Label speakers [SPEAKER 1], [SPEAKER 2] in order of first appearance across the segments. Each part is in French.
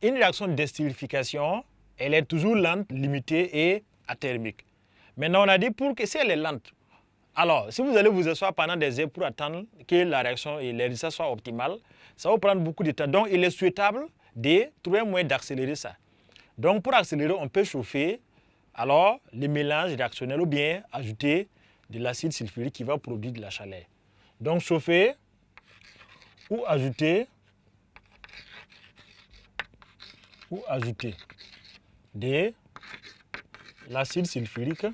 [SPEAKER 1] une réaction d'estérification, elle est toujours lente, limitée et athermique. Maintenant, on a dit pour que si elle est lente, alors si vous allez vous asseoir pendant des heures pour attendre que la réaction et les résultats soient optimales, ça va prendre beaucoup de temps. Donc, il est souhaitable de trouver un moyen d'accélérer ça. Donc, pour accélérer, on peut chauffer alors les mélanges réactionnels ou bien ajouter de l'acide sulfurique qui va produire de la chaleur. Donc, chauffer ou ajouter de l'acide sulfurique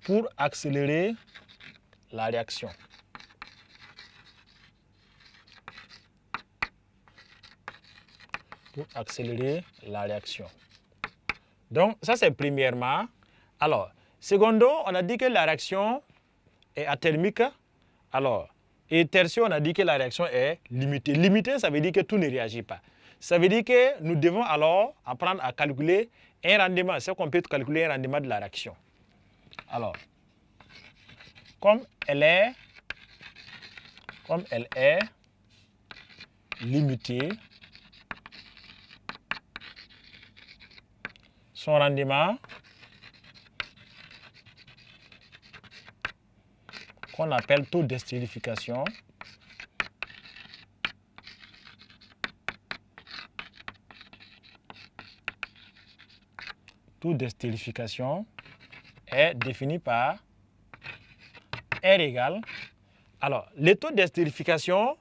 [SPEAKER 1] pour accélérer la réaction. Pour accélérer la réaction. Donc, ça c'est premièrement. Alors, secondo, on a dit que la réaction est athermique. Alors, et tertio, on a dit que la réaction est limitée. Limitée, ça veut dire que tout ne réagit pas. Ça veut dire que nous devons alors apprendre à calculer un rendement. C'est qu'on peut calculer un rendement de la réaction. Alors, comme elle est limitée, son rendement qu'on appelle taux d'estérification est défini par R égale. Alors, le taux d'estérification,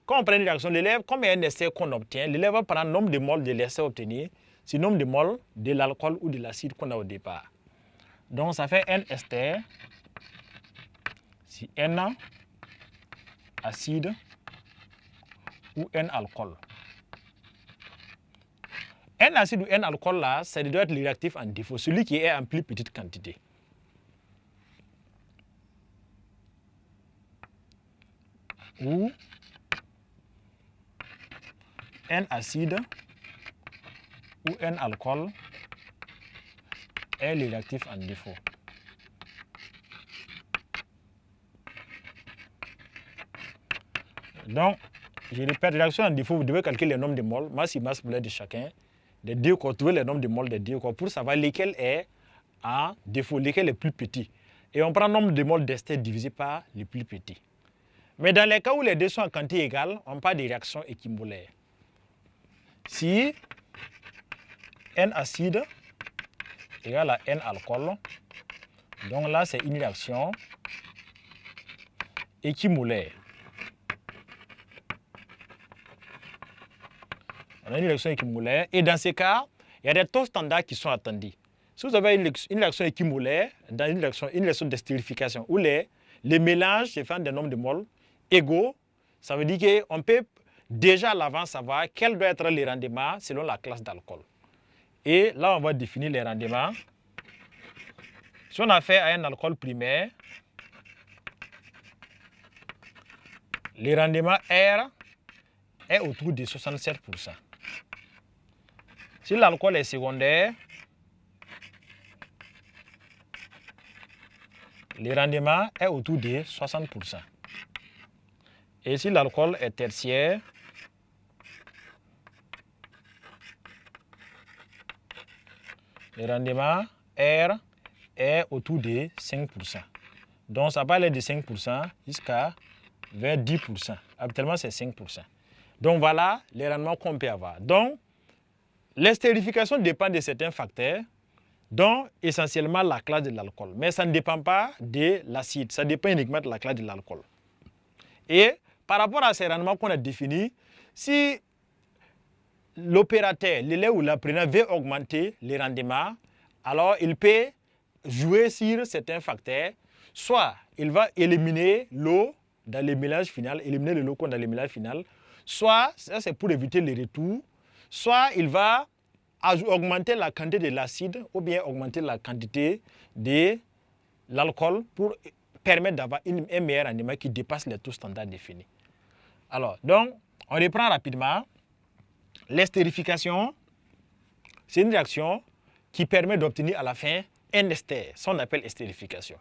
[SPEAKER 1] quand on prend une réaction, l'élève, comme il y a un essai qu'on obtient, l'élève va prendre le nombre de moles de l'essai obtenu, c'est le nombre de moles de l'alcool ou de l'acide qu'on a au départ. Donc, ça fait N ester, si N acide ou N alcool. N acide ou N alcool là, ça doit être le réactif en défaut, celui qui est en plus petite quantité. Ou N acide ou N alcool est le réactif en défaut. Donc, je répète, réaction en défaut, vous devez calculer le nombre de moles, masse et masse molaire de chacun, des deux corps, trouver le nombre de moles des deux corps pour savoir lequel est en défaut, lequel est plus petit. Et on prend le nombre de moles d'ester divisé par le plus petit. Mais dans les cas où les deux sont en quantité égale, on parle de réaction équimolaire. Si N acide égale à N alcool, donc là c'est une réaction équimolaire. On a une réaction équimolaire et dans ces cas, il y a des taux standards qui sont attendus. Si vous avez une réaction équimolaire, dans une réaction d'estérification où les mélanges se font des nombres de moles égaux, ça veut dire qu'on peut déjà à l'avance savoir quel doit être le rendement selon la classe d'alcool. Et là, on va définir les rendements. Si on a fait à un alcool primaire, le rendement R est autour de 67%. Si l'alcool est secondaire, le rendement est autour de 60%. Et si l'alcool est tertiaire, le rendement R est autour de 5%. Donc ça va aller de 5% jusqu'à vers 10%. Habituellement, c'est 5%. Donc voilà les rendements qu'on peut avoir. Donc, l'estérification dépend de certains facteurs, dont essentiellement la classe de l'alcool. Mais ça ne dépend pas de l'acide, ça dépend uniquement de la classe de l'alcool. Et par rapport à ces rendements qu'on a définis, si l'opérateur, l'élève ou l'apprenant veut augmenter les rendements, alors il peut jouer sur certains facteurs. Soit il va éliminer l'eau dans le mélange final, éliminer le low dans le mélange final. Soit, ça c'est pour éviter les retours, soit il va augmenter la quantité de l'acide ou bien augmenter la quantité de l'alcool pour permettre d'avoir un meilleur rendement qui dépasse les taux standards définis. Alors, donc, on reprend rapidement. L'estérification, c'est une réaction qui permet d'obtenir à la fin un ester, ça on appelle estérification.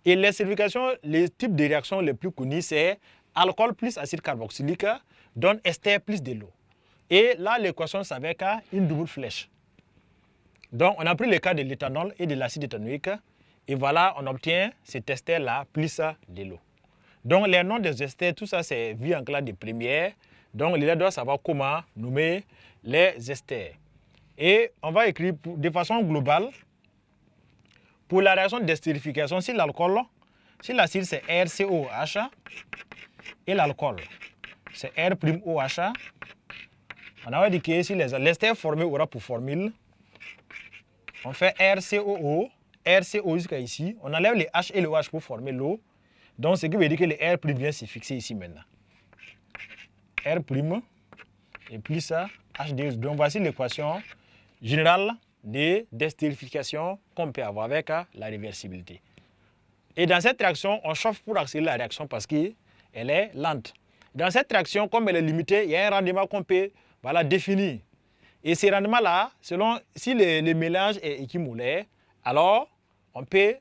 [SPEAKER 1] Et l'estérification, les types de réactions les plus connus, c'est alcool plus acide carboxylique donne ester plus de l'eau. Et là, l'équation s'avère une double flèche. Donc, on a pris le cas de l'éthanol et de l'acide éthanoïque. Et voilà, on obtient cet ester-là plus de l'eau. Donc, les noms des esters, tout ça, c'est vu en classe de première. Donc, l'élève doit savoir comment nommer les esters. Et on va écrire de façon globale. Pour la réaction d'estérification, si l'alcool, si l'acide c'est RCOH et l'alcool c'est R'OH, on a indiqué si l'ester formé aura pour formule, on fait RCOO, RCO jusqu'à ici, on enlève les H et le OH pour former l'eau. Donc ce qui veut dire que le R' vient se fixer ici maintenant. R' et plus ça, H2. Donc voici l'équation générale d'estérification qu'on peut avoir avec la réversibilité. Et dans cette réaction, on chauffe pour accélérer la réaction parce qu'elle est lente. Dans cette réaction, comme elle est limitée, il y a un rendement qu'on peut définir. Et ces rendements-là, selon si le mélange est équimolaire, alors on peut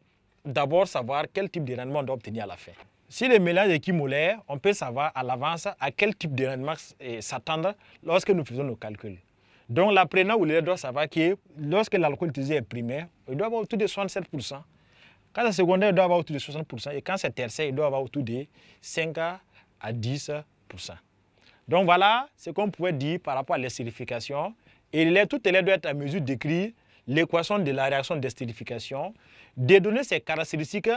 [SPEAKER 1] d'abord savoir quel type de rendement on doit obtenir à la fin. Si le mélange est équimolaire, on peut savoir à l'avance à quel type de rendement s'attendre lorsque nous faisons nos calculs. Donc l'apprenant ou l'élève doit savoir que lorsque l'alcool utilisé est primaire, il doit avoir autour de 67%. Quand c'est secondaire, il doit avoir autour de 60%. Et quand c'est tertiaire, il doit avoir autour de 5 à 10%. Donc voilà ce qu'on pouvait dire par rapport à l'estérification. Et tout élève doit être en mesure d'écrire l'équation de la réaction d'estérification, de donner ses caractéristiques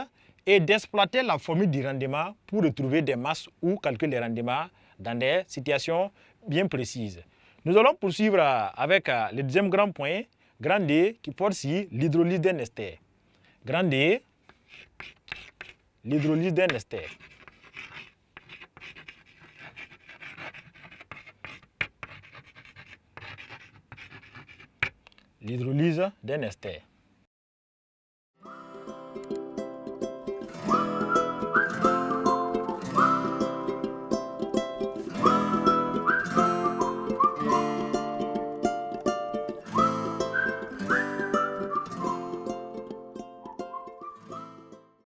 [SPEAKER 1] et d'exploiter la formule du rendement pour retrouver des masses ou calculer les rendements dans des situations bien précises. Nous allons poursuivre avec le deuxième grand point, grand D, qui porte sur l'hydrolyse d'un ester. Grand D, l'hydrolyse d'un ester. L'hydrolyse d'un ester.